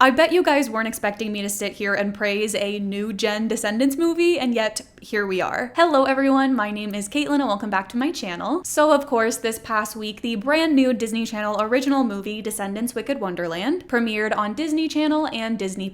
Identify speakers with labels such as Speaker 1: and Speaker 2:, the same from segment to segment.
Speaker 1: I bet you guys weren't expecting me to sit here and praise a new gen Descendants movie, and yet here we are. Hello everyone, my name is Caitlin and welcome back to my channel. So of course, this past week, the brand new Disney Channel original movie, Descendants Wicked Wonderland, premiered on Disney Channel and Disney+.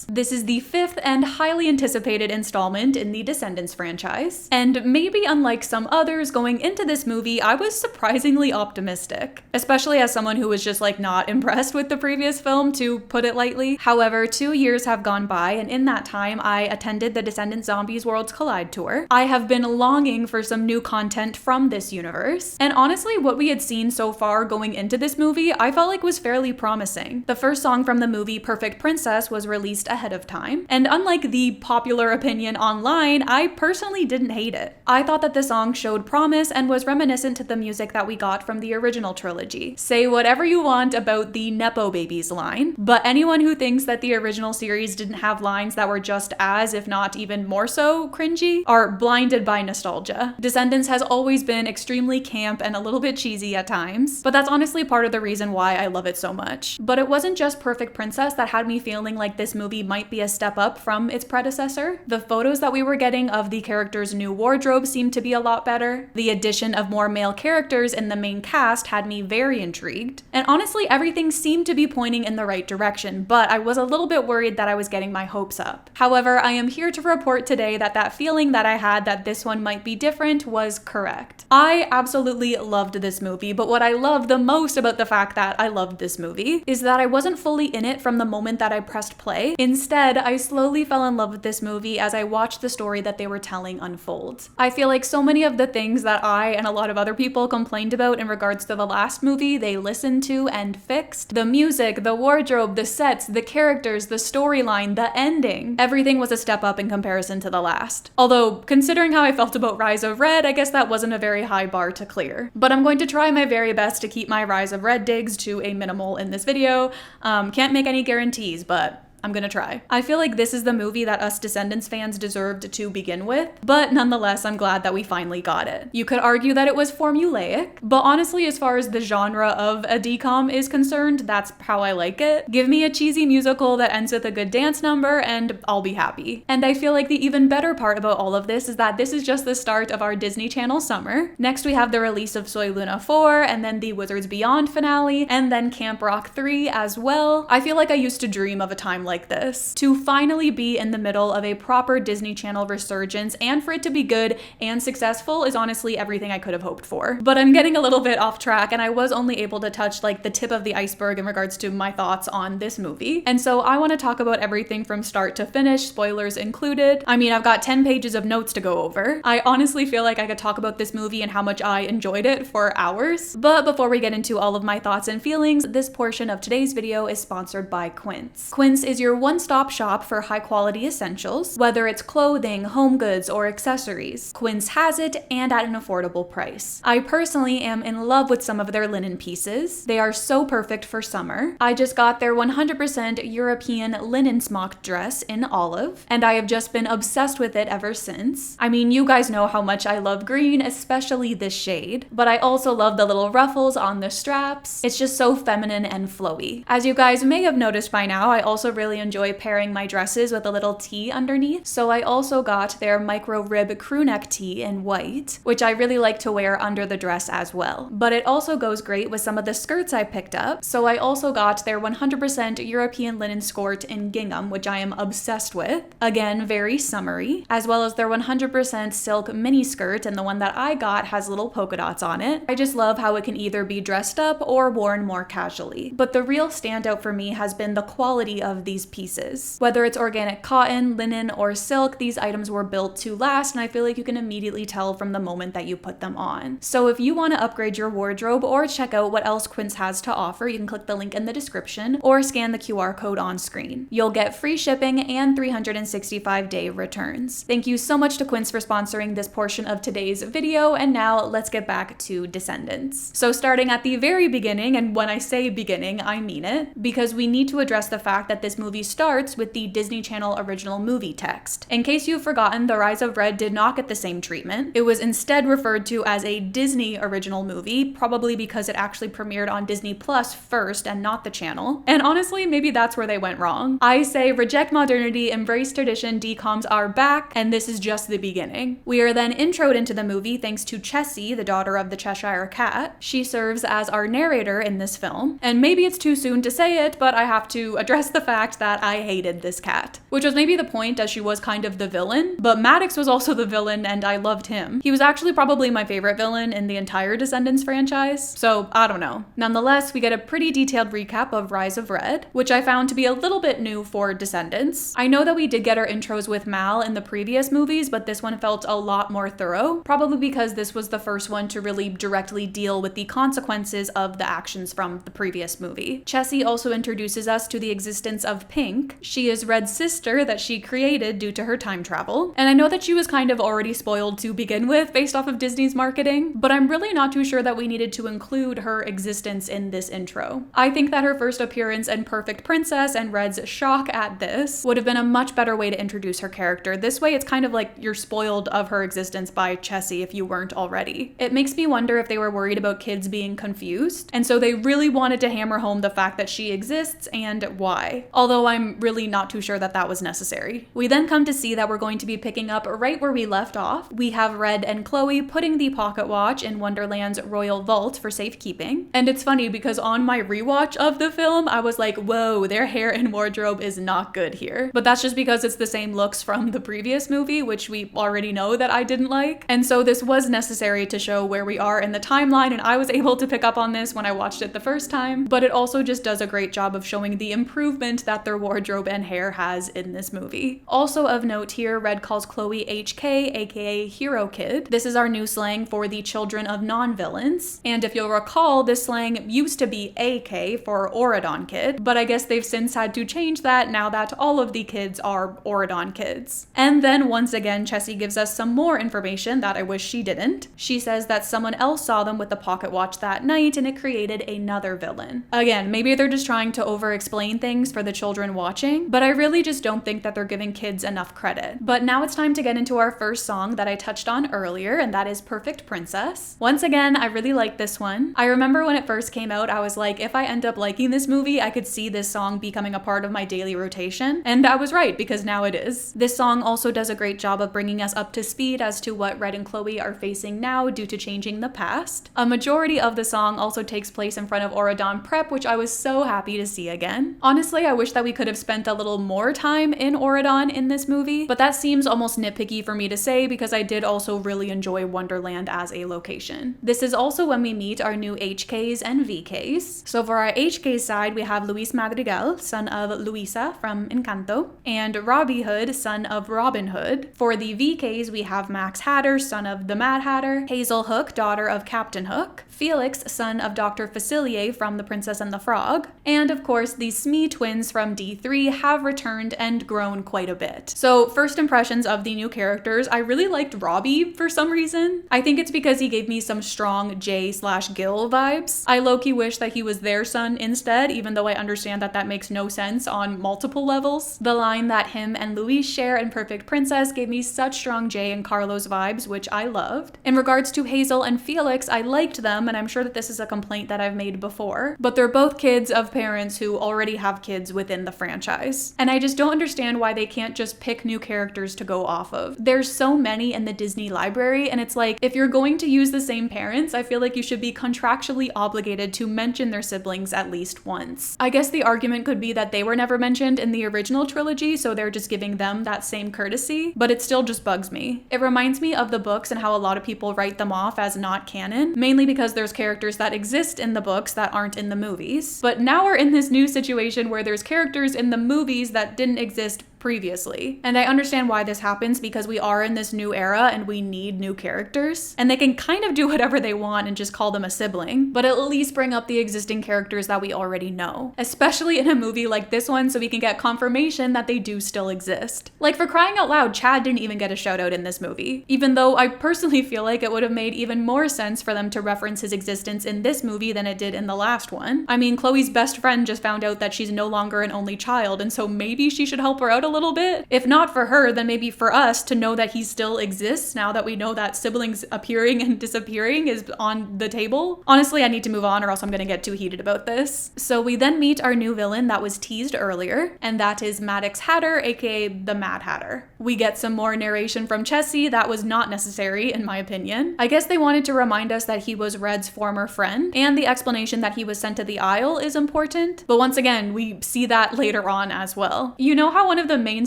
Speaker 1: This is the 5th and highly anticipated installment in the Descendants franchise. And maybe unlike some others going into this movie, I was surprisingly optimistic. Especially as someone who was just like not impressed with the previous film, to put it lightly. However, 2 years have gone by, and in that time, I attended the Descendants Zombies Worlds Collide tour. I have been longing for some new content from this universe, and honestly, what we had seen so far going into this movie, I felt like was fairly promising. The first song from the movie, Perfect Princess, was released ahead of time, and unlike the popular opinion online, I personally didn't hate it. I thought that the song showed promise and was reminiscent to the music that we got from the original trilogy. Say whatever you want about the Nepo Babies line, but anyone who thinks that the original series didn't have lines that were just as, if not even more so, cringy, are blinded by nostalgia. Descendants has always been extremely camp and a little bit cheesy at times, but that's honestly part of the reason why I love it so much. But it wasn't just Perfect Princess that had me feeling like this movie might be a step up from its predecessor. The photos that we were getting of the characters' new wardrobe seemed to be a lot better. The addition of more male characters in the main cast had me very intrigued. And honestly, everything seemed to be pointing in the right direction, but I was a little bit worried that I was getting my hopes up. However, I am here to report today that that feeling that I had that this one might be different was correct. I absolutely loved this movie, but what I loved the most about the fact that I loved this movie is that I wasn't fully in it from the moment that I pressed play. Instead, I slowly fell in love with this movie as I watched the story that they were telling unfold. I feel like so many of the things that I and a lot of other people complained about in regards to the last movie, they listened to and fixed. The music, the wardrobe, the sets, the characters, the storyline, the ending. Everything was a step up in comparison to the last. Although, considering how I felt about Rise of Red, I guess that wasn't a very high bar to clear. But I'm going to try my very best to keep my Rise of Red digs to a minimal in this video. Can't make any guarantees, but I'm gonna try. I feel like this is the movie that us Descendants fans deserved to begin with, but nonetheless, I'm glad that we finally got it. You could argue that it was formulaic, but honestly, as far as the genre of a DCOM is concerned, that's how I like it. Give me a cheesy musical that ends with a good dance number and I'll be happy. And I feel like the even better part about all of this is that this is just the start of our Disney Channel summer. Next, we have the release of Soy Luna 4, and then the Wizards Beyond finale, and then Camp Rock 3 as well. I feel like I used to dream of a time like this. To finally be in the middle of a proper Disney Channel resurgence and for it to be good and successful is honestly everything I could have hoped for. But I'm getting a little bit off track, and I was only able to touch like the tip of the iceberg in regards to my thoughts on this movie. And so I want to talk about everything from start to finish, spoilers included. I mean, I've got 10 pages of notes to go over. I honestly feel like I could talk about this movie and how much I enjoyed it for hours. But before we get into all of my thoughts and feelings, this portion of today's video is sponsored by Quince. Quince is your one-stop shop for high-quality essentials, whether it's clothing, home goods, or accessories. Quince has it, and at an affordable price. I personally am in love with some of their linen pieces. They are so perfect for summer. I just got their 100% European linen smock dress in olive, and I have just been obsessed with it ever since. I mean, you guys know how much I love green, especially this shade, but I also love the little ruffles on the straps. It's just so feminine and flowy. As you guys may have noticed by now, I also really enjoy pairing my dresses with a little tee underneath, so I also got their micro rib crew neck tee in white, which I really like to wear under the dress as well. But it also goes great with some of the skirts I picked up, so I also got their 100% European linen skirt in gingham, which I am obsessed with. Again, very summery, as well as their 100% silk mini skirt, and the one that I got has little polka dots on it. I just love how it can either be dressed up or worn more casually. But the real standout for me has been the quality of these pieces. Whether it's organic cotton, linen, or silk, these items were built to last, and I feel like you can immediately tell from the moment that you put them on. So if you want to upgrade your wardrobe or check out what else Quince has to offer, you can click the link in the description or scan the QR code on screen. You'll get free shipping and 365-day returns. Thank you so much to Quince for sponsoring this portion of today's video, and now let's get back to Descendants. So starting at the very beginning, and when I say beginning, I mean it, because we need to address the fact that this movie movie starts with the Disney Channel original movie text. In case you've forgotten, The Rise of Red did not get the same treatment. It was instead referred to as a Disney original movie, probably because it actually premiered on Disney Plus first and not the channel. And honestly, maybe that's where they went wrong. I say reject modernity, embrace tradition, DCOMs are back, and this is just the beginning. We are then introed into the movie thanks to Chessie, the daughter of the Cheshire Cat. She serves as our narrator in this film, and maybe it's too soon to say it, but I have to address the fact that I hated this cat. Which was maybe the point, as she was kind of the villain, but Maddox was also the villain and I loved him. He was actually probably my favorite villain in the entire Descendants franchise, so I don't know. Nonetheless, we get a pretty detailed recap of Rise of Red, which I found to be a little bit new for Descendants. I know that we did get our intros with Mal in the previous movies, but this one felt a lot more thorough, probably because this was the first one to really directly deal with the consequences of the actions from the previous movie. Chessie also introduces us to the existence of Pink. She is Red's sister that she created due to her time travel, and I know that she was kind of already spoiled to begin with based off of Disney's marketing, but I'm really not too sure that we needed to include her existence in this intro. I think that her first appearance in Perfect Princess and Red's shock at this would have been a much better way to introduce her character. This way it's kind of like you're spoiled of her existence by Chessie if you weren't already. It makes me wonder if they were worried about kids being confused, and so they really wanted to hammer home the fact that she exists and why. Although I'm really not too sure that that was necessary. We then come to see that we're going to be picking up right where we left off. We have Red and Chloe putting the pocket watch in Wonderland's royal vault for safekeeping. And it's funny because on my rewatch of the film, I was like, whoa, their hair and wardrobe is not good here. But that's just because it's the same looks from the previous movie, which we already know that I didn't like. And so this was necessary to show where we are in the timeline, and I was able to pick up on this when I watched it the first time. But it also just does a great job of showing the improvement that their wardrobe and hair has in this movie. Also of note here, Red calls Chloe HK, aka Hero Kid. This is our new slang for the children of non-villains. And if you'll recall, this slang used to be AK for Auradon Kid, but I guess they've since had to change that now that all of the kids are Auradon kids. And then once again, Chessie gives us some more information that I wish she didn't. She says that someone else saw them with the pocket watch that night and it created another villain. Again, maybe they're just trying to over-explain things for the children watching, but I really just don't think that they're giving kids enough credit. But now it's time to get into our first song that I touched on earlier, and that is Perfect Princess. Once again, I really like this one. I remember when it first came out, I was like, if I end up liking this movie, I could see this song becoming a part of my daily rotation, and I was right, because now it is. This song also does a great job of bringing us up to speed as to what Red and Chloe are facing now due to changing the past. A majority of the song also takes place in front of Auradon Prep, which I was so happy to see again. Honestly, I wish that we could have spent a little more time in Auradon in this movie, but that seems almost nitpicky for me to say because I did also really enjoy Wonderland as a location. This is also when we meet our new HKs and VKs. So for our HK side, we have Luis Madrigal, son of Luisa from Encanto, and Robbie Hood, son of Robin Hood. For the VKs, we have Max Hatter, son of the Mad Hatter, Hazel Hook, daughter of Captain Hook, Felix, son of Dr. Facilier from The Princess and the Frog, and of course the Smee twins from D3 have returned and grown quite a bit. So first impressions of the new characters, I really liked Robbie for some reason. I think it's because he gave me some strong Jay/Gil vibes. I low-key wish that he was their son instead, even though I understand that that makes no sense on multiple levels. The line that him and Luis share in Perfect Princess gave me such strong Jay and Carlos vibes, which I loved. In regards to Hazel and Felix, I liked them, and I'm sure that this is a complaint that I've made before, but they're both kids of parents who already have kids within the franchise. And I just don't understand why they can't just pick new characters to go off of. There's so many in the Disney library, and it's like, if you're going to use the same parents, I feel like you should be contractually obligated to mention their siblings at least once. I guess the argument could be that they were never mentioned in the original trilogy, so they're just giving them that same courtesy, but it still just bugs me. It reminds me of the books and how a lot of people write them off as not canon, mainly because there's characters that exist in the books that aren't in the movies. But now we're in this new situation where there's characters in the movies that didn't exist previously. And I understand why this happens because we are in this new era and we need new characters. And they can kind of do whatever they want and just call them a sibling, but at least bring up the existing characters that we already know, especially in a movie like this one, so we can get confirmation that they do still exist. Like, for crying out loud, Chad didn't even get a shout out in this movie, even though I personally feel like it would have made even more sense for them to reference his existence in this movie than it did in the last one. I mean, Chloe's best friend just found out that she's no longer an only child, and so maybe she should help her out a little bit. If not for her, then maybe for us to know that he still exists now that we know that siblings appearing and disappearing is on the table. Honestly, I need to move on or else I'm gonna get too heated about this. So we then meet our new villain that was teased earlier, and that is Maddox Hatter, aka the Mad Hatter. We get some more narration from Chessie that was not necessary, in my opinion. I guess they wanted to remind us that he was Red's former friend, and the explanation that he was sent to the Isle is important, but once again, we see that later on as well. You know how one of the main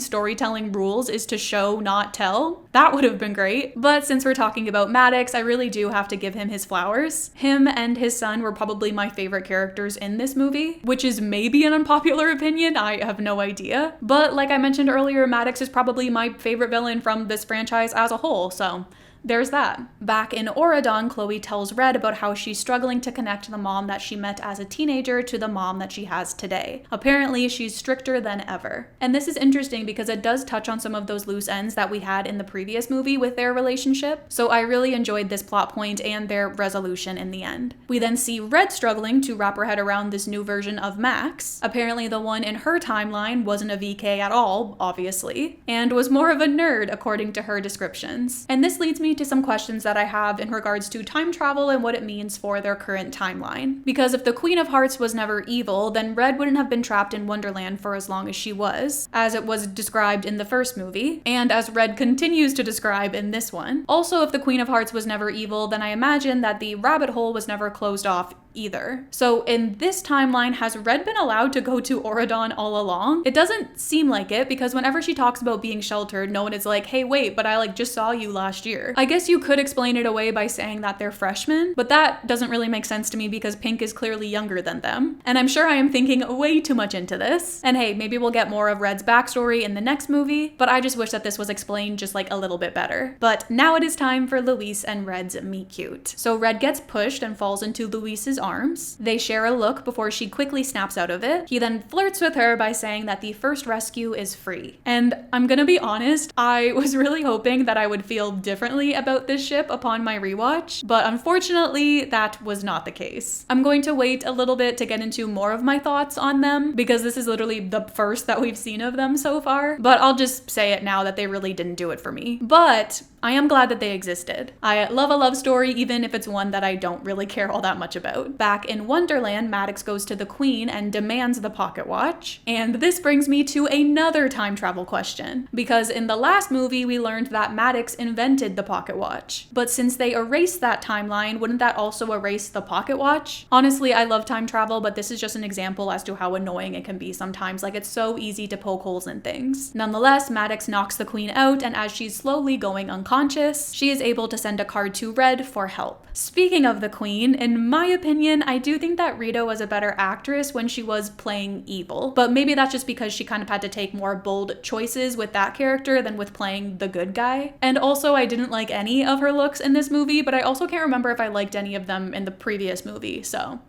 Speaker 1: storytelling rules is to show, not tell? That would have been great, but since we're talking about Maddox, I really do have to give him his flowers. Him and his son were probably my favorite characters in this movie, which is maybe an unpopular opinion, I have no idea. But like I mentioned earlier, Maddox is probably my favorite villain from this franchise as a whole, so there's that. Back in Auradon, Chloe tells Red about how she's struggling to connect the mom that she met as a teenager to the mom that she has today. Apparently, she's stricter than ever. And this is interesting because it does touch on some of those loose ends that we had in the previous movie with their relationship, so I really enjoyed this plot point and their resolution in the end. We then see Red struggling to wrap her head around this new version of Max. Apparently, the one in her timeline wasn't a VK at all, obviously, and was more of a nerd according to her descriptions. And this leads me to some questions that I have in regards to time travel and what it means for their current timeline. Because if the Queen of Hearts was never evil, then Red wouldn't have been trapped in Wonderland for as long as she was, as it was described in the first movie, and as Red continues to describe in this one. Also, if the Queen of Hearts was never evil, then I imagine that the rabbit hole was never closed off either. So in this timeline, has Red been allowed to go to Auradon all along? It doesn't seem like it, because whenever she talks about being sheltered, no one is like, hey wait, but I just saw you last year. I guess you could explain it away by saying that they're freshmen, but that doesn't really make sense to me because Pink is clearly younger than them. And I'm sure I am thinking way too much into this. And hey, maybe we'll get more of Red's backstory in the next movie, but I just wish that this was explained just like a little bit better. But now it is time for Luis and Red's meet cute. So Red gets pushed and falls into Luis's arms. They share a look before she quickly snaps out of it. He then flirts with her by saying that the first rescue is free. And I'm gonna be honest, I was really hoping that I would feel differently about this ship upon my rewatch, but unfortunately that was not the case. I'm going to wait a little bit to get into more of my thoughts on them because this is literally the first that we've seen of them so far, but I'll just say it now that they really didn't do it for me. But I am glad that they existed. I love a love story even if it's one that I don't really care all that much about. Back in Wonderland, Maddox goes to the Queen and demands the pocket watch. And this brings me to another time travel question, because in the last movie we learned that Maddox invented the pocket watch. But since they erased that timeline, wouldn't that also erase the pocket watch? Honestly, I love time travel, but this is just an example as to how annoying it can be sometimes. Like, it's so easy to poke holes in things. Nonetheless, Maddox knocks the Queen out, and as she's slowly going unconscious, she is able to send a card to Red for help. Speaking of the Queen, in my opinion, I do think that Rita was a better actress when she was playing evil, but maybe that's just because she kind of had to take more bold choices with that character than with playing the good guy. And also, I didn't like any of her looks in this movie, but I also can't remember if I liked any of them in the previous movie, so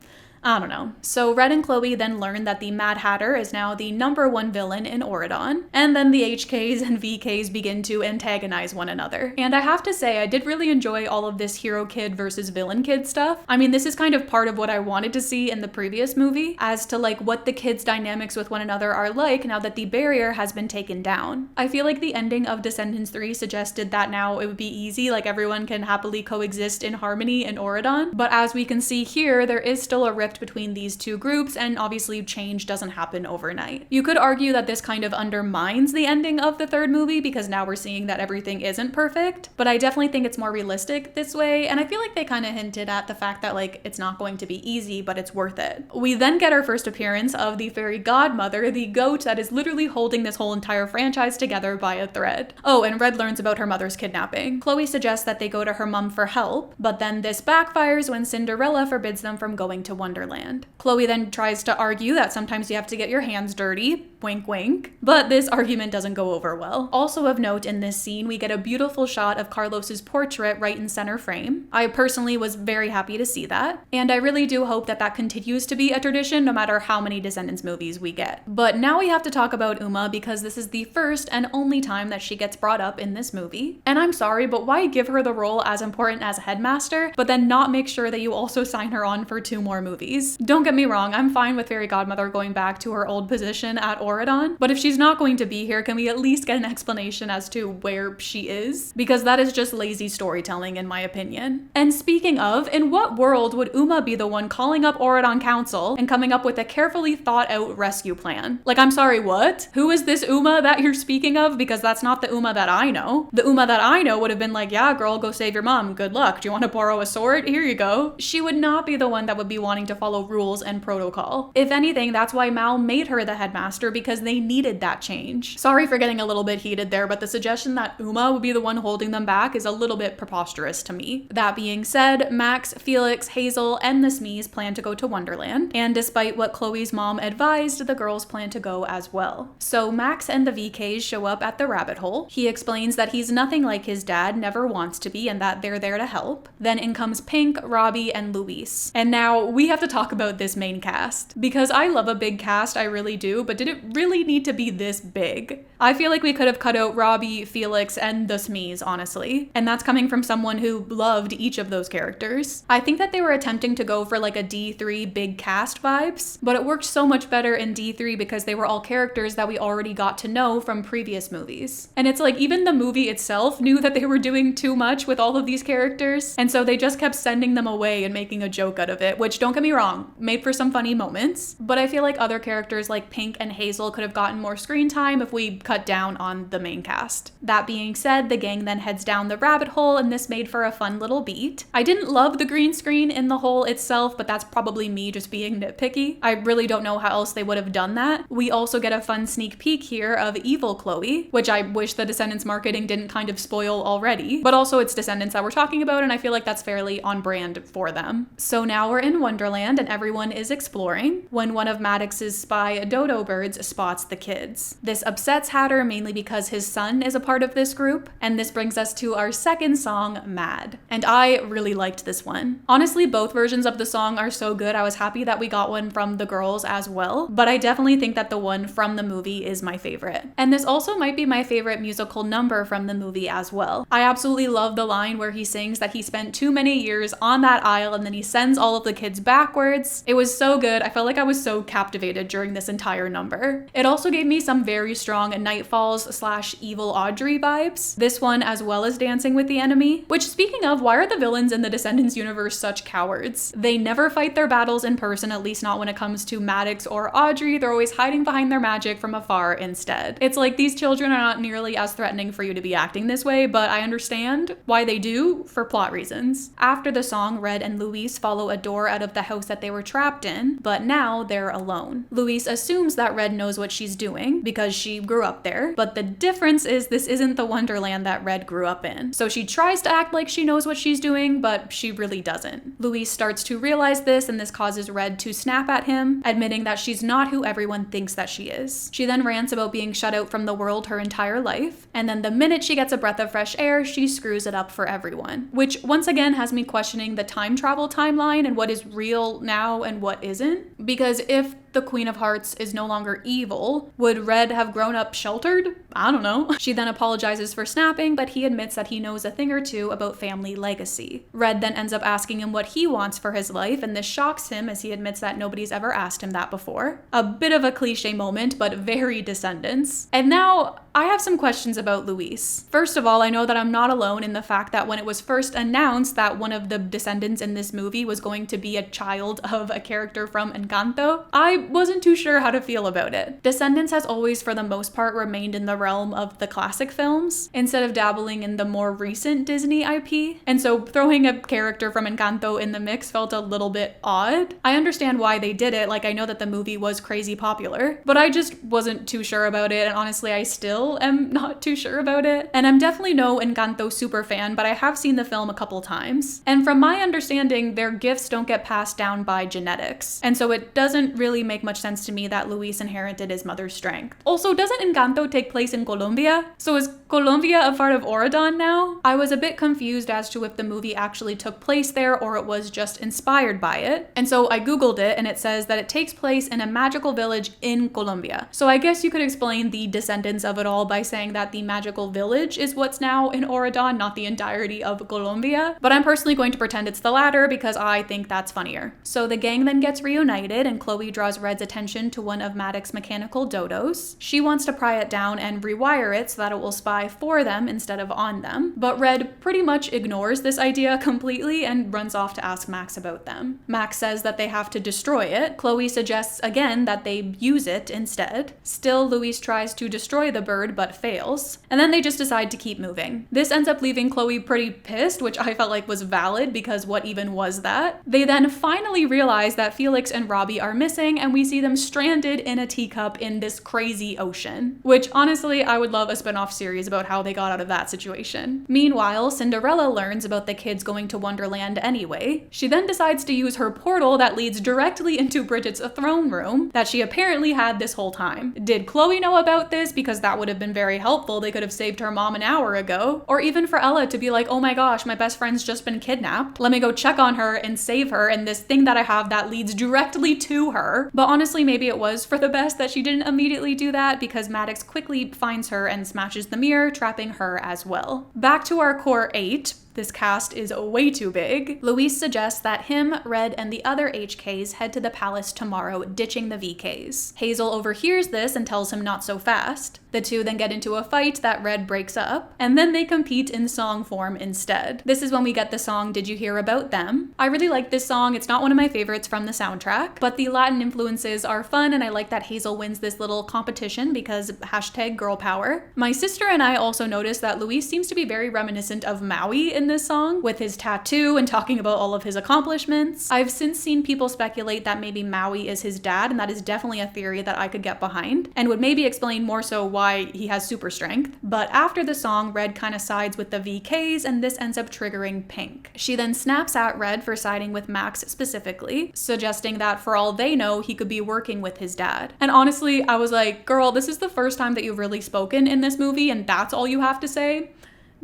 Speaker 1: I don't know. So Red and Chloe then learn that the Mad Hatter is now the #1 villain in Auradon, and then the HKs and VKs begin to antagonize one another. And I have to say, I did really enjoy all of this hero kid versus villain kid stuff. I mean, this is kind of part of what I wanted to see in the previous movie, as to like what the kids' dynamics with one another are like now that the barrier has been taken down. I feel like the ending of Descendants 3 suggested that now it would be easy, like everyone can happily coexist in harmony in Auradon, but as we can see here, there is still a rift between these two groups, and obviously change doesn't happen overnight. You could argue that this kind of undermines the ending of the third movie because now we're seeing that everything isn't perfect, but I definitely think it's more realistic this way, and I feel like they kind of hinted at the fact that like it's not going to be easy, but it's worth it. We then get our first appearance of the fairy godmother, the goat that is literally holding this whole entire franchise together by a thread. Oh, and Red learns about her mother's kidnapping. Chloe suggests that they go to her mom for help, but then this backfires when Cinderella forbids them from going to Wonderland. Wonderland. Chloe then tries to argue that sometimes you have to get your hands dirty, wink wink, but this argument doesn't go over well. Also of note in this scene, we get a beautiful shot of Carlos's portrait right in center frame. I personally was very happy to see that, and I really do hope that that continues to be a tradition no matter how many Descendants movies we get. But now we have to talk about Uma because this is the first and only time that she gets brought up in this movie. And I'm sorry, but why give her the role as important as headmaster, but then not make sure that you also sign her on for 2 more movies? Don't get me wrong, I'm fine with Fairy Godmother going back to her old position at Auradon, but if she's not going to be here, can we at least get an explanation as to where she is? Because that is just lazy storytelling in my opinion. And speaking of, in what world would Uma be the one calling up Auradon Council and coming up with a carefully thought out rescue plan? Like, I'm sorry, what? Who is this Uma that you're speaking of? Because that's not the Uma that I know. The Uma that I know would have been like, yeah girl, go save your mom, good luck. Do you want to borrow a sword? Here you go. She would not be the one that would be wanting to follow rules and protocol. If anything, that's why Mal made her the headmaster, because they needed that change. Sorry for getting a little bit heated there, but the suggestion that Uma would be the one holding them back is a little bit preposterous to me. That being said, Max, Felix, Hazel, and the Smees plan to go to Wonderland, and despite what Chloe's mom advised, the girls plan to go as well. So Max and the VKs show up at the rabbit hole. He explains that he's nothing like his dad, never wants to be, and that they're there to help. Then in comes Pink, Robbie, and Luis. And now we have to talk about this main cast, because I love a big cast, I really do, but did it really need to be this big? I feel like we could have cut out Robbie, Felix, and the Smees, honestly. And that's coming from someone who loved each of those characters. I think that they were attempting to go for like a D3 big cast vibes, but it worked so much better in D3 because they were all characters that we already got to know from previous movies. And it's like even the movie itself knew that they were doing too much with all of these characters, and so they just kept sending them away and making a joke out of it, which, don't get me wrong, made for some funny moments. But I feel like other characters like Pink and Hazel could have gotten more screen time if we cut down on the main cast. That being said, the gang then heads down the rabbit hole, and this made for a fun little beat. I didn't love the green screen in the hole itself, but that's probably me just being nitpicky. I really don't know how else they would have done that. We also get a fun sneak peek here of evil Chloe, which I wish the Descendants marketing didn't kind of spoil already, but also it's Descendants that we're talking about, and I feel like that's fairly on brand for them. So now we're in Wonderland and everyone is exploring when one of Maddox's spy dodo birds spots the kids. This upsets Hatter mainly because his son is a part of this group, and this brings us to our second song, Mad. And I really liked this one. Honestly, both versions of the song are so good. I was happy that we got one from the girls as well, but I definitely think that the one from the movie is my favorite. And this also might be my favorite musical number from the movie as well. I absolutely love the line where he sings that he spent too many years on that isle and then he sends all of the kids backwards. It was so good. I felt like I was so captivated during this entire number. It also gave me some very strong Nightfalls / Evil Audrey vibes. This one as well as Dancing with the Enemy, which, speaking of, why are the villains in the Descendants universe such cowards? They never fight their battles in person, at least not when it comes to Maddox or Audrey. They're always hiding behind their magic from afar instead. It's like these children are not nearly as threatening for you to be acting this way, but I understand why they do for plot reasons. After the song, Red and Luis follow a door out of the house that they were trapped in, but now they're alone. Luis assumes that Red knows what she's doing because she grew up there, but the difference is this isn't the Wonderland that Red grew up in. So she tries to act like she knows what she's doing, but she really doesn't. Luis starts to realize this, and this causes Red to snap at him, admitting that she's not who everyone thinks that she is. She then rants about being shut out from the world her entire life, and then the minute she gets a breath of fresh air, she screws it up for everyone. Which once again has me questioning the time travel timeline and what is real now and what isn't. Because if the Queen of Hearts is no longer evil, would Red have grown up sheltered? I don't know. She then apologizes for snapping, but he admits that he knows a thing or two about family legacy. Red then ends up asking him what he wants for his life, and this shocks him as he admits that nobody's ever asked him that before. A bit of a cliche moment, but very Descendants. And now, I have some questions about Luis. First of all, I know that I'm not alone in the fact that when it was first announced that one of the Descendants in this movie was going to be a child of a character from Encanto, I wasn't too sure how to feel about it. Descendants has always, for the most part, remained in the realm of the classic films, instead of dabbling in the more recent Disney IP, and so throwing a character from Encanto in the mix felt a little bit odd. I understand why they did it, like I know that the movie was crazy popular, but I just wasn't too sure about it, and honestly I still am not too sure about it. And I'm definitely no Encanto super fan, but I have seen the film a couple times. And from my understanding, their gifts don't get passed down by genetics, and so it doesn't really make much sense to me that Luis inherited his mother's strength. Also, doesn't Encanto take place in Colombia? So is Colombia a part of Oradon now? I was a bit confused as to if the movie actually took place there or it was just inspired by it. And so I googled it and it says that it takes place in a magical village in Colombia. So I guess you could explain the descendants of it all by saying that the magical village is what's now in Oradon, not the entirety of Colombia. But I'm personally going to pretend it's the latter because I think that's funnier. So the gang then gets reunited and Chloe draws Red's attention to one of Maddox's mechanical dodos. She wants to pry it down and rewire it so that it will spy for them instead of on them. But Red pretty much ignores this idea completely and runs off to ask Max about them. Max says that they have to destroy it. Chloe suggests again that they use it instead. Still, Luis tries to destroy the bird but fails. And then they just decide to keep moving. This ends up leaving Chloe pretty pissed, which I felt like was valid because what even was that? They then finally realize that Felix and Robbie are missing and we see them stranded in a teacup in this crazy ocean. Which honestly, I would love a spin-off series about how they got out of that situation. Meanwhile, Cinderella learns about the kids going to Wonderland anyway. She then decides to use her portal that leads directly into Bridget's throne room that she apparently had this whole time. Did Chloe know about this? Because that would have been very helpful. They could have saved her mom an hour ago. Or even for Ella to be like, oh my gosh, my best friend's just been kidnapped. Let me go check on her and save her and this thing that I have that leads directly to her. But honestly, maybe it was for the best that she didn't immediately do that because Maddox quickly finds her and smashes the mirror, trapping her as well. Back to our core 8. This cast is way too big. Luis suggests that him, Red, and the other HKs head to the palace tomorrow, ditching the VKs. Hazel overhears this and tells him not so fast. The two then get into a fight that Red breaks up, and then they compete in song form instead. This is when we get the song Did You Hear About Them? I really like this song. It's not one of my favorites from the soundtrack, but the Latin influences are fun, and I like that Hazel wins this little competition because hashtag girl power. My sister and I also noticed that Luis seems to be very reminiscent of Maui in this song, with his tattoo and talking about all of his accomplishments. I've since seen people speculate that maybe Maui is his dad, and that is definitely a theory that I could get behind, and would maybe explain more so why he has super strength. But after the song, Red kind of sides with the VKs, and this ends up triggering Pink. She then snaps at Red for siding with Max specifically, suggesting that for all they know, he could be working with his dad. And honestly, I was like, girl, this is the first time that you've really spoken in this movie, and that's all you have to say?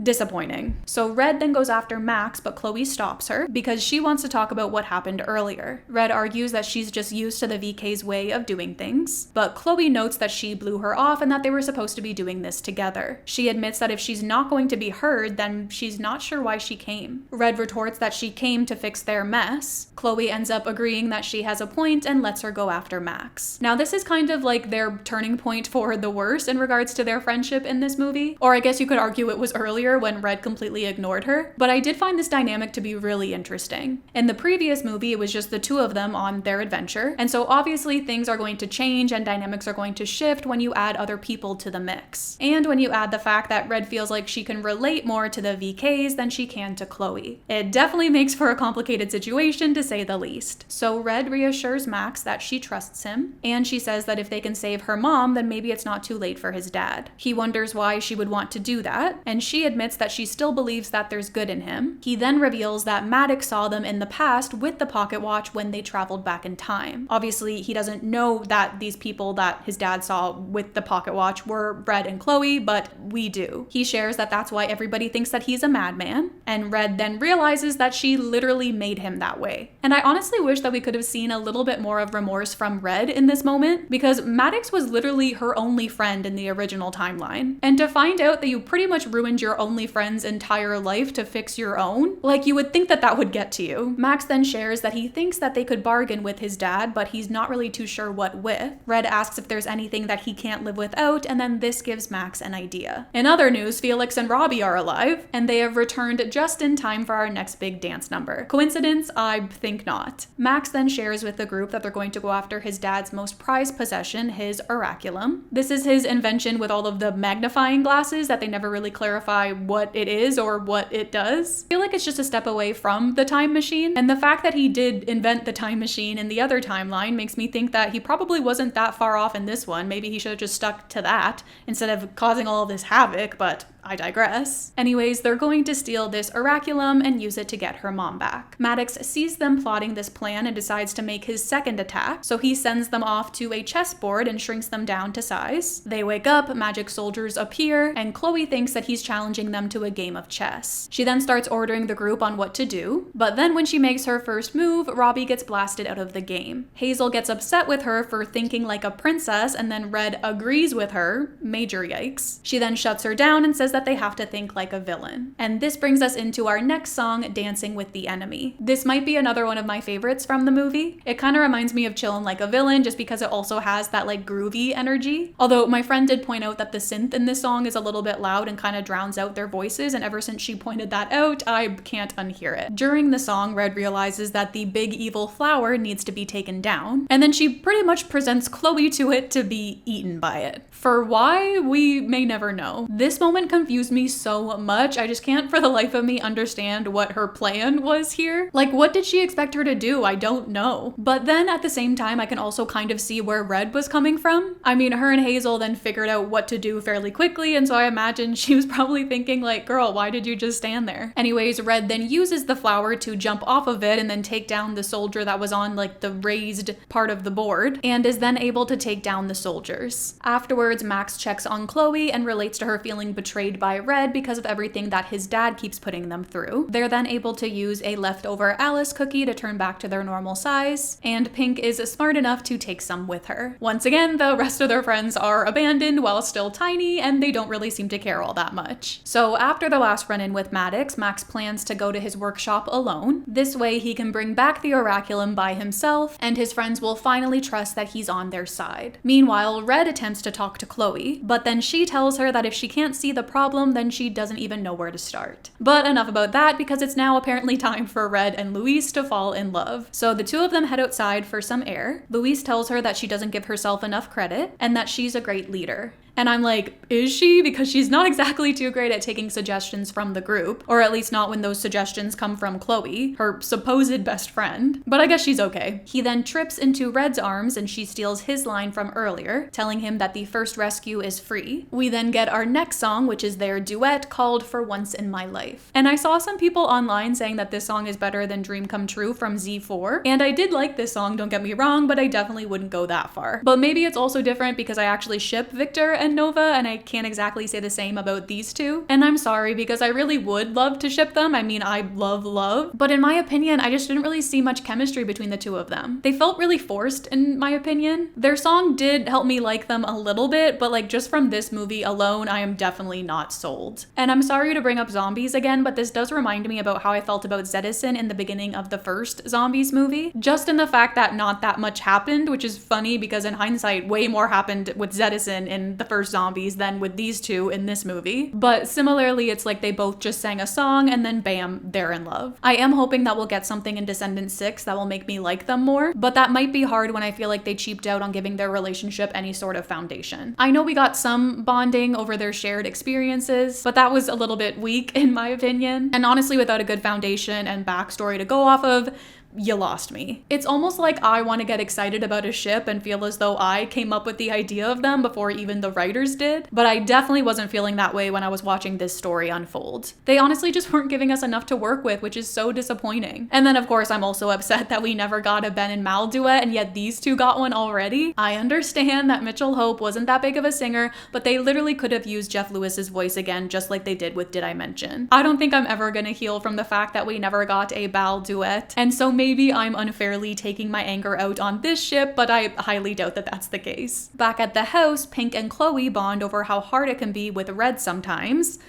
Speaker 1: Disappointing. So Red then goes after Max, but Chloe stops her because she wants to talk about what happened earlier. Red argues that she's just used to the VK's way of doing things, but Chloe notes that she blew her off and that they were supposed to be doing this together. She admits that if she's not going to be heard, then she's not sure why she came. Red retorts that she came to fix their mess. Chloe ends up agreeing that she has a point and lets her go after Max. Now this is kind of like their turning point for the worse in regards to their friendship in this movie, or I guess you could argue it was earlier when Red completely ignored her, but I did find this dynamic to be really interesting. In the previous movie, it was just the two of them on their adventure, and so obviously things are going to change and dynamics are going to shift when you add other people to the mix. And when you add the fact that Red feels like she can relate more to the VKs than she can to Chloe. It definitely makes for a complicated situation to say the least. So Red reassures Max that she trusts him, and she says that if they can save her mom, then maybe it's not too late for his dad. He wonders why she would want to do that, and she admits that she still believes that there's good in him. He then reveals that Maddox saw them in the past with the pocket watch when they traveled back in time. Obviously, he doesn't know that these people that his dad saw with the pocket watch were Red and Chloe, but we do. He shares that that's why everybody thinks that he's a madman, and Red then realizes that she literally made him that way. And I honestly wish that we could have seen a little bit more of remorse from Red in this moment, because Maddox was literally her only friend in the original timeline. And to find out that you pretty much ruined your only friend's entire life to fix your own? Like, you would think that that would get to you. Max then shares that he thinks that they could bargain with his dad, but he's not really too sure what with. Red asks if there's anything that he can't live without, and then this gives Max an idea. In other news, Felix and Robbie are alive, and they have returned just in time for our next big dance number. Coincidence? I think not. Max then shares with the group that they're going to go after his dad's most prized possession, his oraculum. This is his invention with all of the magnifying glasses that they never really clarify what it is or what it does. I feel like it's just a step away from the time machine, and the fact that he did invent the time machine in the other timeline makes me think that he probably wasn't that far off in this one. Maybe he should have just stuck to that instead of causing all of this havoc, but I digress. Anyways, they're going to steal this oraculum and use it to get her mom back. Maddox sees them plotting this plan and decides to make his second attack, so he sends them off to a chessboard and shrinks them down to size. They wake up, magic soldiers appear, and Chloe thinks that he's challenging them to a game of chess. She then starts ordering the group on what to do, but then when she makes her first move, Robbie gets blasted out of the game. Hazel gets upset with her for thinking like a princess, and then Red agrees with her. Major yikes. She then shuts her down and says that they have to think like a villain. And this brings us into our next song, Dancing with the Enemy. This might be another one of my favorites from the movie. It kind of reminds me of Chillin' Like a Villain just because it also has that like groovy energy. Although my friend did point out that the synth in this song is a little bit loud and kind of drowns out their voices, and ever since she pointed that out, I can't unhear it. During the song, Red realizes that the big evil flower needs to be taken down, and then she pretty much presents Chloe to it to be eaten by it. For why, we may never know. This moment confused me so much. I just can't for the life of me understand what her plan was here. Like, what did she expect her to do? I don't know. But then at the same time, I can also kind of see where Red was coming from. I mean, her and Hazel then figured out what to do fairly quickly, and so I imagine she was probably thinking like, girl, why did you just stand there? Anyways, Red then uses the flower to jump off of it and then take down the soldier that was on like the raised part of the board, and is then able to take down the soldiers. Afterwards, Max checks on Chloe and relates to her feeling betrayed by Red because of everything that his dad keeps putting them through. They're then able to use a leftover Alice cookie to turn back to their normal size, and Pink is smart enough to take some with her. Once again, the rest of their friends are abandoned while still tiny, and they don't really seem to care all that much. So after the last run-in with Maddox, Max plans to go to his workshop alone. This way he can bring back the oraculum by himself, and his friends will finally trust that he's on their side. Meanwhile, Red attempts to talk to Chloe, but then she tells her that if she can't see the problem, then she doesn't even know where to start. But enough about that, because it's now apparently time for Red and Louise to fall in love. So the two of them head outside for some air. Louise tells her that she doesn't give herself enough credit, and that she's a great leader. And I'm like, is she? Because she's not exactly too great at taking suggestions from the group, or at least not when those suggestions come from Chloe, her supposed best friend. But I guess she's okay. He then trips into Red's arms and she steals his line from earlier, telling him that the first rescue is free. We then get our next song, which is their duet called For Once in My Life. And I saw some people online saying that this song is better than Dream Come True from Z4, and I did like this song, don't get me wrong, but I definitely wouldn't go that far. But maybe it's also different because I actually ship Victor and Nova, and I can't exactly say the same about these two. And I'm sorry, because I really would love to ship them. I mean, I love, but in my opinion, I just didn't really see much chemistry between the two of them. They felt really forced, in my opinion. Their song did help me like them a little bit, but like just from this movie alone, I am definitely not sold. And I'm sorry to bring up zombies again, but this does remind me about how I felt about Zedison in the beginning of the first Zombies movie. Just in the fact that not that much happened, which is funny because in hindsight, way more happened with Zedison in the first Zombies than with these two in this movie. But similarly, it's like they both just sang a song and then bam, they're in love. I am hoping that we'll get something in Descendants 6 that will make me like them more, but that might be hard when I feel like they cheaped out on giving their relationship any sort of foundation. I know we got some bonding over their shared experiences, but that was a little bit weak in my opinion. And honestly, without a good foundation and backstory to go off of, you lost me. It's almost like I want to get excited about a ship and feel as though I came up with the idea of them before even the writers did, but I definitely wasn't feeling that way when I was watching this story unfold. They honestly just weren't giving us enough to work with, which is so disappointing. And then of course I'm also upset that we never got a Ben and Mal duet, and yet these two got one already. I understand that Mitchell Hope wasn't that big of a singer, but they literally could have used Jeff Lewis's voice again, just like they did with Did I Mention. I don't think I'm ever gonna heal from the fact that we never got a Bal duet, and so maybe I'm unfairly taking my anger out on this ship, but I highly doubt that that's the case. Back at the house, Pink and Chloe bond over how hard it can be with Red sometimes.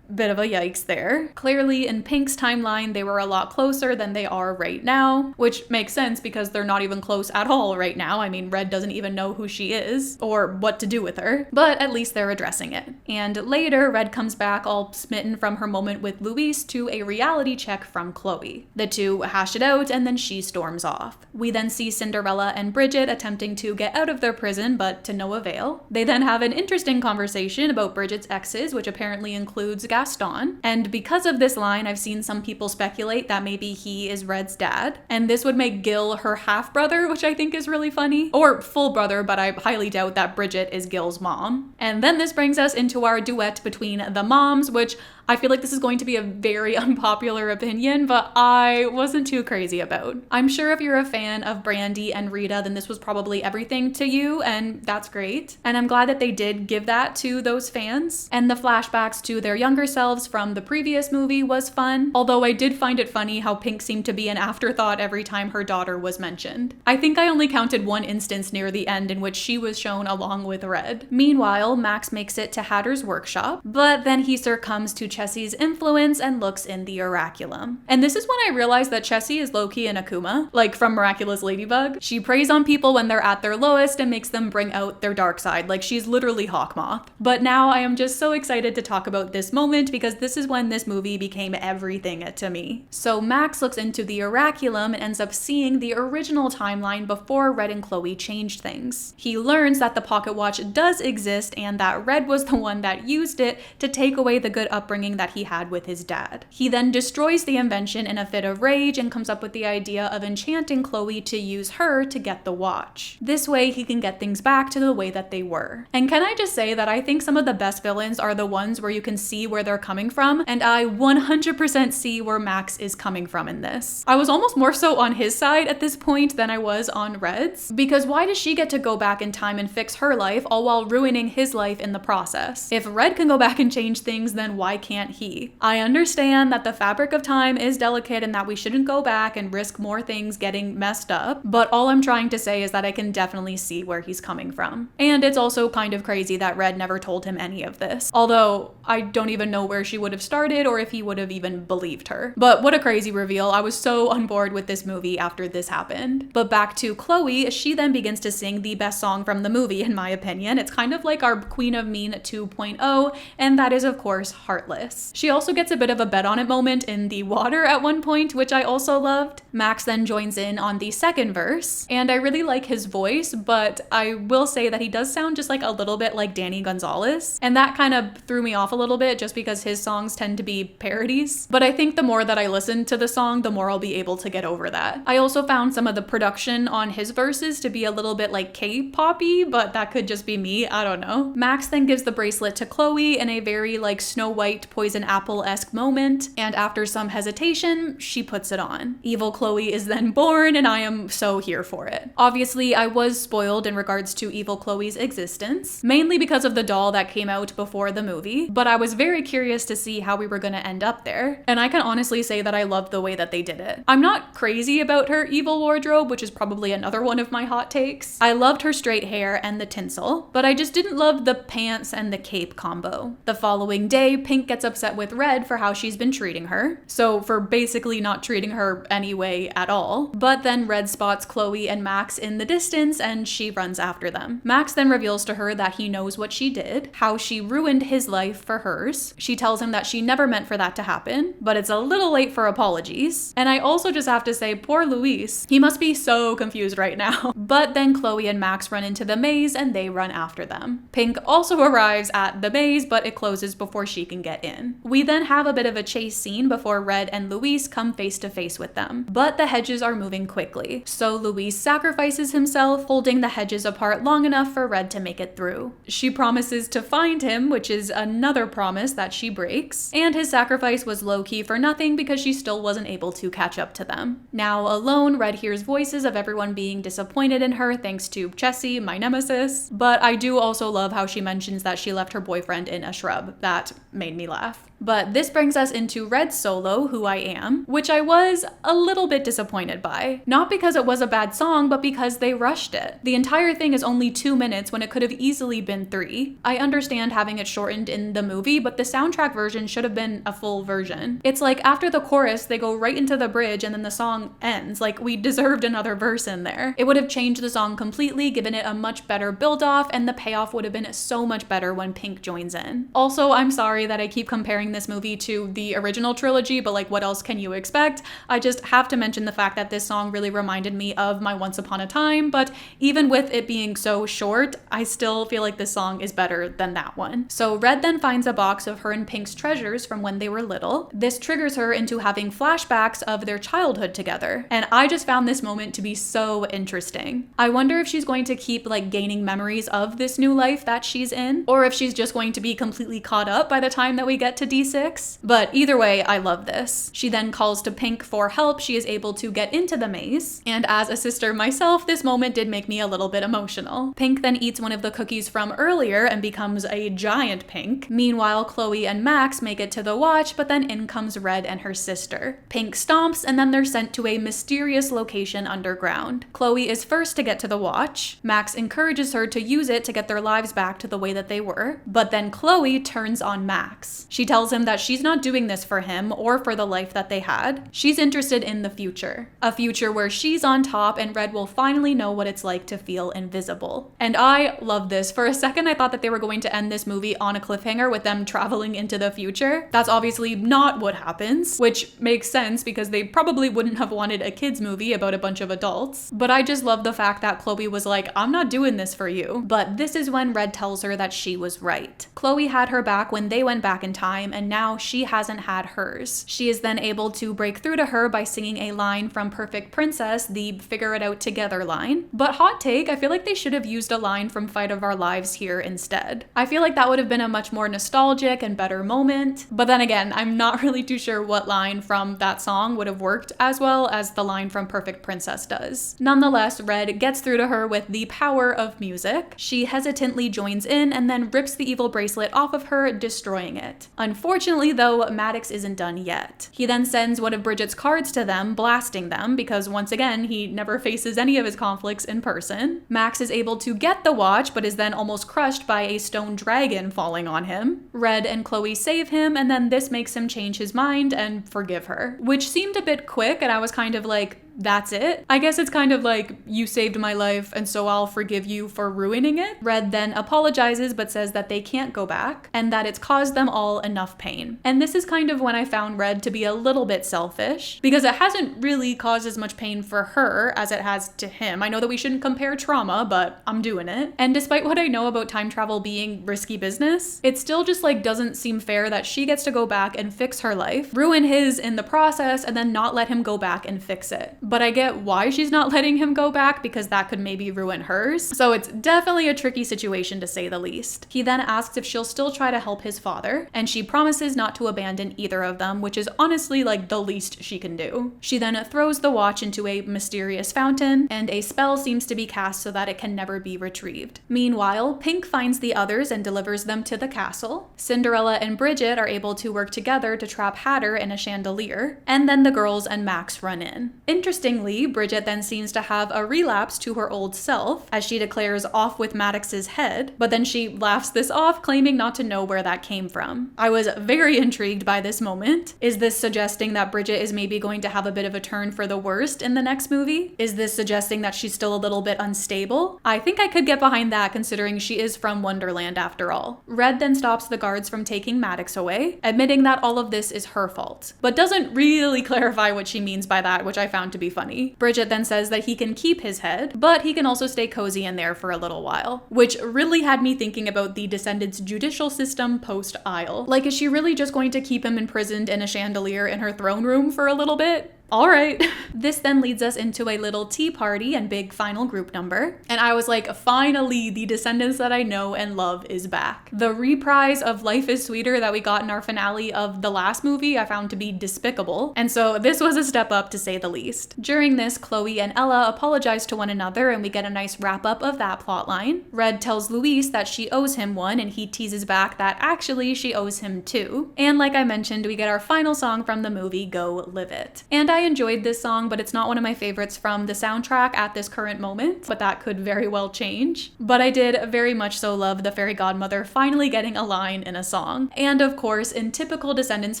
Speaker 1: bit of a yikes there. Clearly, in Pink's timeline, they were a lot closer than they are right now, which makes sense because they're not even close at all right now. I mean, Red doesn't even know who she is or what to do with her, but at least they're addressing it. And later, Red comes back all smitten from her moment with Luis to a reality check from Chloe. The two hash it out and then she storms off. We then see Cinderella and Bridget attempting to get out of their prison, but to no avail. They then have an interesting conversation about Bridget's exes, which apparently includes Gaston. And because of this line, I've seen some people speculate that maybe he is Red's dad. And this would make Gil her half-brother, which I think is really funny. Or full brother, but I highly doubt that Bridget is Gil's mom. And then this brings us into our duet between the moms, which I feel like this is going to be a very unpopular opinion, but I wasn't too crazy about. I'm sure if you're a fan of Brandy and Rita, then this was probably everything to you, and that's great. And I'm glad that they did give that to those fans. And the flashbacks to their younger selves from the previous movie was fun, although I did find it funny how Pink seemed to be an afterthought every time her daughter was mentioned. I think I only counted one instance near the end in which she was shown along with Red. Meanwhile, Max makes it to Hatter's workshop, but then he succumbs to Chessie's influence and looks in the oraculum. And this is when I realized that Chessie is low-key an Akuma, like from Miraculous Ladybug. She preys on people when they're at their lowest and makes them bring out their dark side, like she's literally Hawkmoth. But now I am just so excited to talk about this moment because this is when this movie became everything to me. So Max looks into the oraculum and ends up seeing the original timeline before Red and Chloe changed things. He learns that the pocket watch does exist and that Red was the one that used it to take away the good upbringing that he had with his dad. He then destroys the invention in a fit of rage and comes up with the idea of enchanting Chloe to use her to get the watch. This way he can get things back to the way that they were. And can I just say that I think some of the best villains are the ones where you can see where they're coming from, and I 100% see where Max is coming from in this. I was almost more so on his side at this point than I was on Red's, because why does she get to go back in time and fix her life all while ruining his life in the process? If Red can go back and change things, then why can't he? I understand that the fabric of time is delicate and that we shouldn't go back and risk more things getting messed up, but all I'm trying to say is that I can definitely see where he's coming from. And it's also kind of crazy that Red never told him any of this, although I don't even know where she would have started or if he would have even believed her. But what a crazy reveal. I was so on board with this movie after this happened. But back to Chloe, she then begins to sing the best song from the movie, in my opinion. It's kind of like our Queen of Mean 2.0, and that is of course Heartless. She also gets a bit of a bet on it moment in the water at one point, which I also loved. Max then joins in on the second verse, and I really like his voice, but I will say that he does sound just like a little bit like Danny Gonzalez, and that kind of threw me off a little bit just because his songs tend to be parodies. But I think the more that I listen to the song, the more I'll be able to get over that. I also found some of the production on his verses to be a little bit like K-poppy, but that could just be me, I don't know. Max then gives the bracelet to Chloe in a very like Snow White poison apple-esque moment, and after some hesitation, she puts it on. Evil Chloe is then born, and I am so here for it. Obviously, I was spoiled in regards to Evil Chloe's existence, mainly because of the doll that came out before the movie, but I was very curious to see how we were gonna end up there, and I can honestly say that I loved the way that they did it. I'm not crazy about her evil wardrobe, which is probably another one of my hot takes. I loved her straight hair and the tinsel, but I just didn't love the pants and the cape combo. The following day, Pink gets upset with Red for how she's been treating her, so for basically not treating her anyway at all. But then Red spots Chloe and Max in the distance and she runs after them. Max then reveals to her that he knows what she did, how she ruined his life for hers. She tells him that she never meant for that to happen, but it's a little late for apologies. And I also just have to say, poor Luis. He must be so confused right now. But then Chloe and Max run into the maze and they run after them. Pink also arrives at the maze, but it closes before she can get in. We then have a bit of a chase scene before Red and Luis come face to face with them. But the hedges are moving quickly, so Luis sacrifices himself, holding the hedges apart long enough for Red to make it through. She promises to find him, which is another promise that she breaks, and his sacrifice was low-key for nothing because she still wasn't able to catch up to them. Now alone, Red hears voices of everyone being disappointed in her thanks to Chessie, my nemesis, but I do also love how she mentions that she left her boyfriend in a shrub. That made me laugh. laugh. But this brings us into Red's solo, Who I Am, which I was a little bit disappointed by. Not because it was a bad song, but because they rushed it. The entire thing is only 2 minutes when it could have easily been 3. I understand having it shortened in the movie, but the soundtrack version should have been a full version. It's like after the chorus, they go right into the bridge and then the song ends. Like, we deserved another verse in there. It would have changed the song completely, given it a much better build-off, and the payoff would have been so much better when Pink joins in. Also, I'm sorry that I keep comparing this movie to the original trilogy, but like, what else can you expect? I just have to mention the fact that this song really reminded me of My Once Upon a Time, but even with it being so short, I still feel like this song is better than that one. So Red then finds a box of her and Pink's treasures from when they were little. This triggers her into having flashbacks of their childhood together, and I just found this moment to be so interesting. I wonder if she's going to keep like gaining memories of this new life that she's in, or if she's just going to be completely caught up by the time that we get to D6. But either way, I love this. She then calls to Pink for help. She is able to get into the maze, and as a sister myself, this moment did make me a little bit emotional. Pink then eats one of the cookies from earlier and becomes a giant Pink. Meanwhile, Chloe and Max make it to the watch, but then in comes Red and her sister. Pink stomps, and then they're sent to a mysterious location underground. Chloe is first to get to the watch. Max encourages her to use it to get their lives back to the way that they were, but then Chloe turns on Max. She tells him that she's not doing this for him or for the life that they had. She's interested in the future. A future where she's on top and Red will finally know what it's like to feel invisible. And I love this. For a second, I thought that they were going to end this movie on a cliffhanger with them traveling into the future. That's obviously not what happens, which makes sense because they probably wouldn't have wanted a kids movie about a bunch of adults. But I just love the fact that Chloe was like, I'm not doing this for you. But this is when Red tells her that she was right. Chloe had her back when they went back in time, and now she hasn't had hers. She is then able to break through to her by singing a line from Perfect Princess, the Figure It Out Together line. But hot take, I feel like they should have used a line from Fight of Our Lives here instead. I feel like that would have been a much more nostalgic and better moment. But then again, I'm not really too sure what line from that song would have worked as well as the line from Perfect Princess does. Nonetheless, Red gets through to her with the power of music. She hesitantly joins in and then rips the evil bracelet off of her, destroying it. Unfortunately though, Maddox isn't done yet. He then sends one of Bridget's cards to them, blasting them, because once again, he never faces any of his conflicts in person. Max is able to get the watch, but is then almost crushed by a stone dragon falling on him. Red and Chloe save him, and then this makes him change his mind and forgive her, which seemed a bit quick, and I was kind of like, that's it? I guess it's kind of like, you saved my life and so I'll forgive you for ruining it. Red then apologizes but says that they can't go back and that it's caused them all enough pain. And this is kind of when I found Red to be a little bit selfish, because it hasn't really caused as much pain for her as it has to him. I know that we shouldn't compare trauma, but I'm doing it. And despite what I know about time travel being risky business, it still just like doesn't seem fair that she gets to go back and fix her life, ruin his in the process, and then not let him go back and fix it. But I get why she's not letting him go back, because that could maybe ruin hers. So it's definitely a tricky situation to say the least. He then asks if she'll still try to help his father, and she promises not to abandon either of them, which is honestly like the least she can do. She then throws the watch into a mysterious fountain, and a spell seems to be cast so that it can never be retrieved. Meanwhile, Pink finds the others and delivers them to the castle. Cinderella and Bridget are able to work together to trap Hatter in a chandelier, and then the girls and Max run in. Interestingly, Bridget then seems to have a relapse to her old self, as she declares off with Maddox's head, but then she laughs this off, claiming not to know where that came from. I was very intrigued by this moment. Is this suggesting that Bridget is maybe going to have a bit of a turn for the worst in the next movie? Is this suggesting that she's still a little bit unstable? I think I could get behind that, considering she is from Wonderland after all. Red then stops the guards from taking Maddox away, admitting that all of this is her fault, but doesn't really clarify what she means by that, which I found to be funny. Bridget then says that he can keep his head, but he can also stay cozy in there for a little while, which really had me thinking about the Descendants' judicial system post-Isle. Like, is she really just going to keep him imprisoned in a chandelier in her throne room for a little bit? All right. This then leads us into a little tea party and big final group number. And I was like, finally, the Descendants that I know and love is back. The reprise of Life is Sweeter that we got in our finale of the last movie I found to be despicable. And so this was a step up to say the least. During this, Chloe and Ella apologize to one another and we get a nice wrap up of that plotline. Red tells Luis that she owes him one and he teases back that actually she owes him two. And like I mentioned, we get our final song from the movie, Go Live It. And I enjoyed this song, but it's not one of my favorites from the soundtrack at this current moment, but that could very well change. But I did very much so love the fairy godmother finally getting a line in a song. And of course, in typical Descendants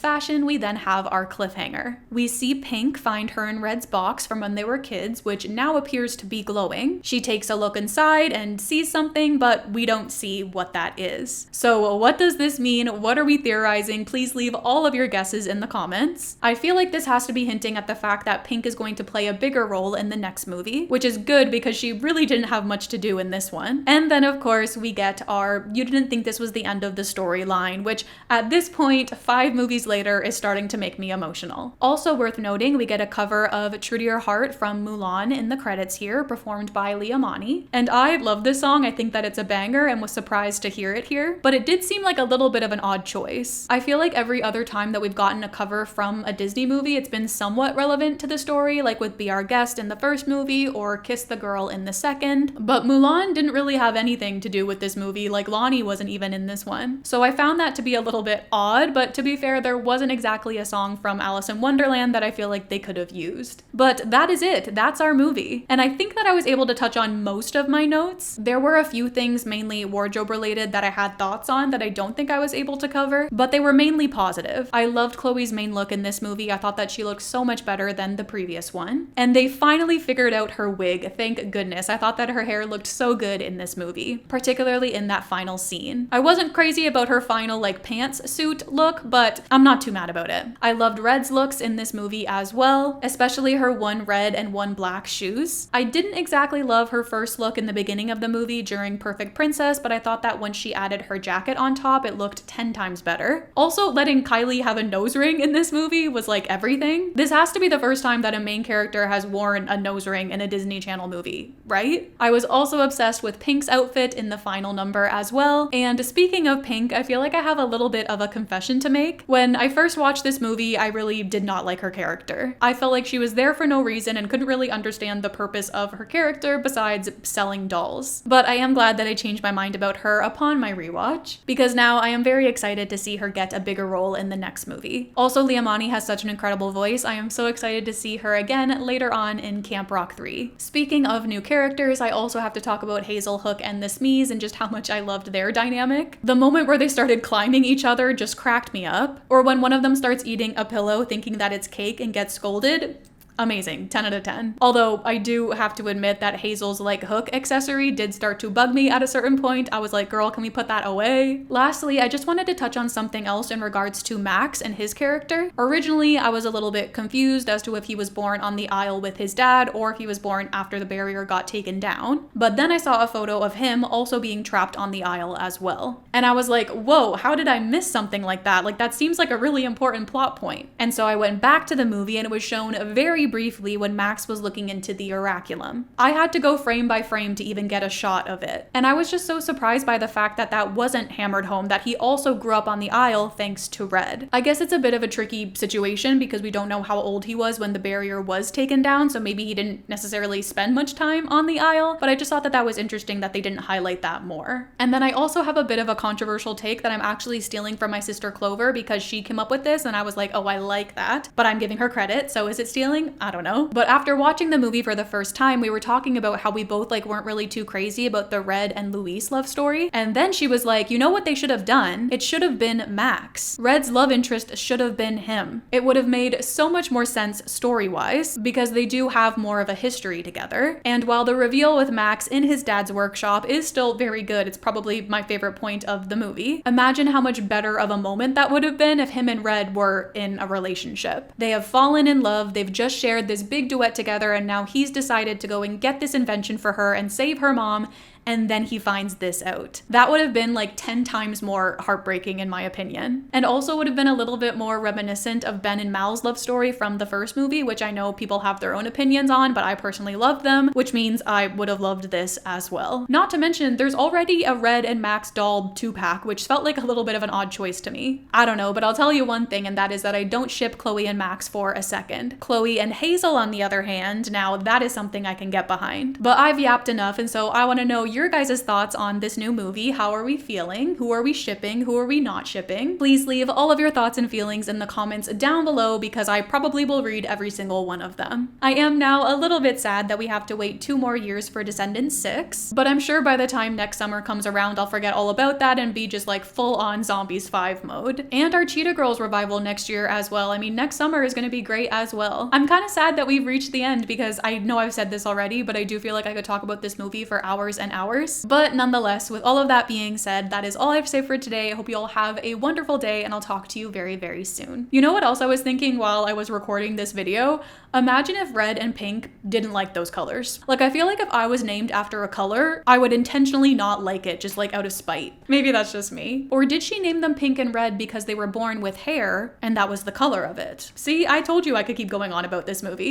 Speaker 1: fashion, we then have our cliffhanger. We see Pink find her and Red's box from when they were kids, which now appears to be glowing. She takes a look inside and sees something, but we don't see what that is. So what does this mean? What are we theorizing? Please leave all of your guesses in the comments. I feel like this has to be hinting at the fact that Pink is going to play a bigger role in the next movie, which is good because she really didn't have much to do in this one. And then of course we get our you didn't think this was the end of the storyline, which at this point, 5 movies later, is starting to make me emotional. Also worth noting, we get a cover of True to Your Heart from Mulan in the credits here, performed by Liamani. And I love this song. I think that it's a banger and was surprised to hear it here, but it did seem like a little bit of an odd choice. I feel like every other time that we've gotten a cover from a Disney movie, it's been somewhat relevant to the story, like with Be Our Guest in the first movie or Kiss the Girl in the second. But Mulan didn't really have anything to do with this movie, like Lonnie wasn't even in this one. So I found that to be a little bit odd, but to be fair, there wasn't exactly a song from Alice in Wonderland that I feel like they could have used. But that is it. That's our movie. And I think that I was able to touch on most of my notes. There were a few things, mainly wardrobe related, that I had thoughts on that I don't think I was able to cover, but they were mainly positive. I loved Chloe's main look in this movie. I thought that she looked so much better than the previous one. And they finally figured out her wig. Thank goodness. I thought that her hair looked so good in this movie, particularly in that final scene. I wasn't crazy about her final like pantsuit look, but I'm not too mad about it. I loved Red's looks in this movie as well, especially her one red and one black shoes. I didn't exactly love her first look in the beginning of the movie during Perfect Princess, but I thought that once she added her jacket on top, it looked 10 times better. Also, letting Kylie have a nose ring in this movie was like everything. This has to be the first time that a main character has worn a nose ring in a Disney Channel movie, right? I was also obsessed with Pink's outfit in the final number as well. And speaking of Pink, I feel like I have a little bit of a confession to make. When I first watched this movie, I really did not like her character. I felt like she was there for no reason and couldn't really understand the purpose of her character besides selling dolls. But I am glad that I changed my mind about her upon my rewatch, because now I am very excited to see her get a bigger role in the next movie. Also, Liamani has such an incredible voice. I am so excited to see her again later on in Camp Rock 3. Speaking of new characters, I also have to talk about Hazel, Hook, and the Smees and just how much I loved their dynamic. The moment where they started climbing each other just cracked me up. Or when one of them starts eating a pillow thinking that it's cake and gets scolded. Amazing, 10 out of 10. Although I do have to admit that Hazel's like hook accessory did start to bug me at a certain point. I was like, girl, can we put that away? Lastly, I just wanted to touch on something else in regards to Max and his character. Originally, I was a little bit confused as to if he was born on the Isle with his dad or if he was born after the barrier got taken down. But then I saw a photo of him also being trapped on the Isle as well. And I was like, whoa, how did I miss something like that? Like that seems like a really important plot point. And so I went back to the movie and it was shown very briefly when Max was looking into the oraculum. I had to go frame by frame to even get a shot of it. And I was just so surprised by the fact that that wasn't hammered home, that he also grew up on the Isle thanks to Red. I guess it's a bit of a tricky situation because we don't know how old he was when the barrier was taken down, so maybe he didn't necessarily spend much time on the Isle, but I just thought that that was interesting that they didn't highlight that more. And then I also have a bit of a controversial take that I'm actually stealing from my sister Clover because she came up with this and I was like, oh, I like that, but I'm giving her credit, so is it stealing? I don't know. But after watching the movie for the first time, we were talking about how we both like weren't really too crazy about the Red and Luis love story. And then she was like, you know what they should have done? It should have been Max. Red's love interest should have been him. It would have made so much more sense story-wise because they do have more of a history together. And while the reveal with Max in his dad's workshop is still very good, it's probably my favorite point of the movie. Imagine how much better of a moment that would have been if him and Red were in a relationship. They have fallen in love, they've just shared this big duet together, and now he's decided to go and get this invention for her and save her mom, and then he finds this out. That would have been like 10 times more heartbreaking in my opinion. And also would have been a little bit more reminiscent of Ben and Mal's love story from the first movie, which I know people have their own opinions on, but I personally loved them, which means I would have loved this as well. Not to mention, there's already a Red and Max doll 2-pack, which felt like a little bit of an odd choice to me. I don't know, but I'll tell you one thing, and that is that I don't ship Chloe and Max for a second. Chloe and Hazel, on the other hand, now that is something I can get behind. But I've yapped enough, and so I want to know your guys' thoughts on this new movie. How are we feeling? Who are we shipping? Who are we not shipping? Please leave all of your thoughts and feelings in the comments down below because I probably will read every single one of them. I am now a little bit sad that we have to wait 2 more years for Descendants 6, but I'm sure by the time next summer comes around, I'll forget all about that and be just like full on Zombies 5 mode. And our Cheetah Girls revival next year as well. I mean, next summer is going to be great as well. I'm kind of sad that we've reached the end because I know I've said this already, but I do feel like I could talk about this movie for hours and hours. But nonetheless, with all of that being said, that is all I have to say for today. I hope you all have a wonderful day and I'll talk to you very, very soon. You know what else I was thinking while I was recording this video? Imagine if red and pink didn't like those colors. Like, I feel like if I was named after a color, I would intentionally not like it, just like out of spite. Maybe that's just me. Or did she name them pink and red because they were born with hair and that was the color of it? See, I told you I could keep going on about this movie.